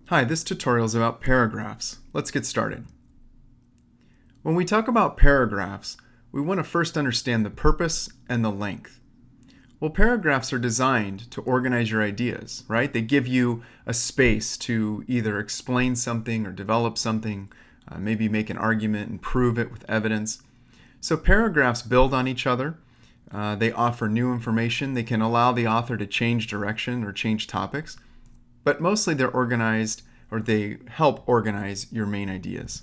Hi, this tutorial is about paragraphs. Let's get started. When we talk about paragraphs, we want to first understand the purpose and the length. Well, paragraphs are designed to organize your ideas, right? They give you a space to either explain something or develop something, maybe make an argument and prove it with evidence. So paragraphs build on each other. They offer new information. They can allow the author to change direction or change topics. But mostly they're organized, or they help organize your main ideas.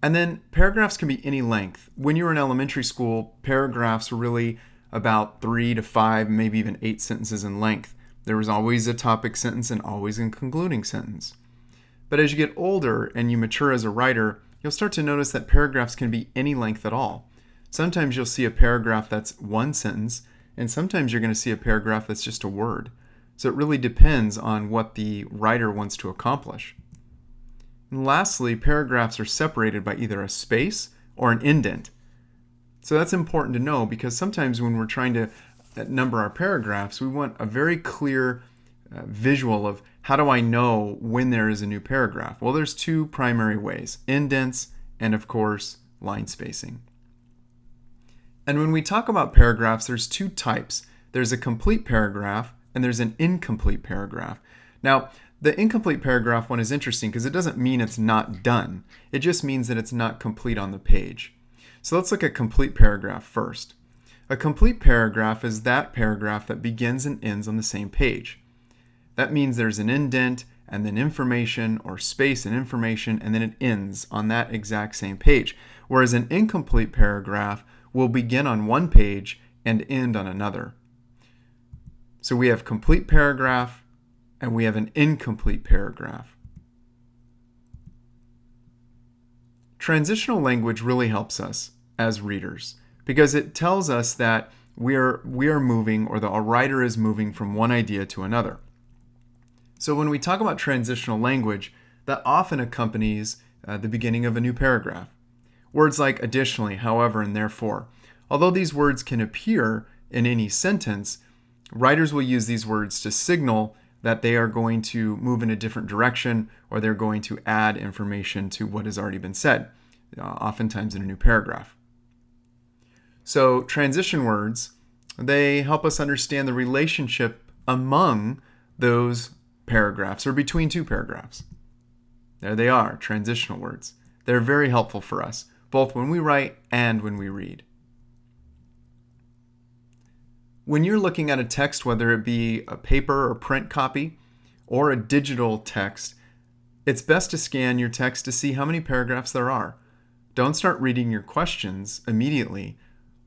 And then paragraphs can be any length. When you were in elementary school, paragraphs were really about 3 to 5, maybe even 8 sentences in length. There was always a topic sentence and always a concluding sentence. But as you get older and you mature as a writer, you'll start to notice that paragraphs can be any length at all. Sometimes you'll see a paragraph that's one sentence, and sometimes you're going to see a paragraph that's just a word. So it really depends on what the writer wants to accomplish. And lastly, paragraphs are separated by either a space or an indent. So that's important to know because sometimes when we're trying to number our paragraphs, we want a very clear visual of how do I know when there is a new paragraph. Well, there's two primary ways: indents and, of course, line spacing. And when we talk about paragraphs, there's two types. There's a complete paragraph and there's an incomplete paragraph. Now, the incomplete paragraph one is interesting because it doesn't mean it's not done. It just means that it's not complete on the page. So let's look at complete paragraph first. A complete paragraph is that paragraph that begins and ends on the same page. That means there's an indent and then information, or space and information, and then it ends on that exact same page. Whereas an incomplete paragraph will begin on one page and end on another. So we have complete paragraph and we have an incomplete paragraph. Transitional language really helps us as readers because it tells us that we are moving, or the writer is moving from one idea to another. So when we talk about transitional language, that often accompanies the beginning of a new paragraph. Words like additionally, however, and therefore. Although these words can appear in any sentence, writers will use these words to signal that they are going to move in a different direction, or they're going to add information to what has already been said, oftentimes in a new paragraph. So transition words, they help us understand the relationship among those paragraphs or between two paragraphs. There they are, transitional words. They're very helpful for us, both when we write and when we read. When you're looking at a text, whether it be a paper or print copy or a digital text, it's best to scan your text to see how many paragraphs there are. Don't start reading your questions immediately.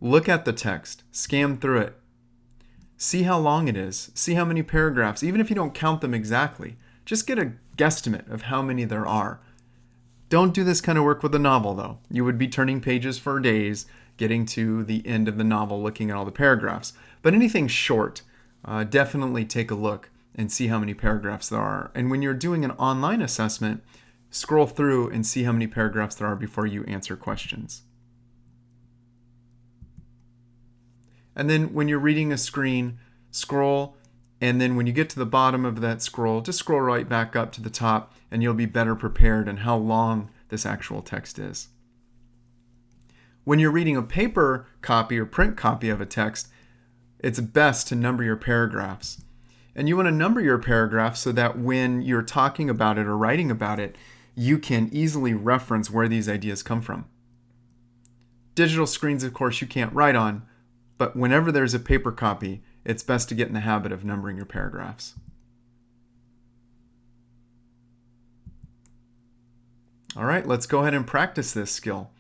Look at the text, scan through it. See how long it is, see how many paragraphs, even if you don't count them exactly. Just get a guesstimate of how many there are. Don't do this kind of work with a novel, though. You would be turning pages for days, getting to the end of the novel, looking at all the paragraphs. But anything short, definitely take a look and see how many paragraphs there are. And when you're doing an online assessment, scroll through and see how many paragraphs there are before you answer questions. And then when you're reading a screen, scroll, and then when you get to the bottom of that scroll, just scroll right back up to the top and you'll be better prepared on how long this actual text is. When you're reading a paper copy or print copy of a text, it's best to number your paragraphs. And you want to number your paragraphs so that when you're talking about it or writing about it, you can easily reference where these ideas come from. Digital screens, of course, you can't write on, but whenever there's a paper copy, it's best to get in the habit of numbering your paragraphs. All right, let's go ahead and practice this skill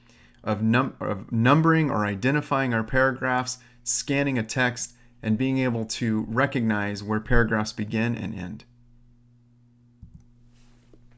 of numbering or identifying our paragraphs, scanning a text, and being able to recognize where paragraphs begin and end.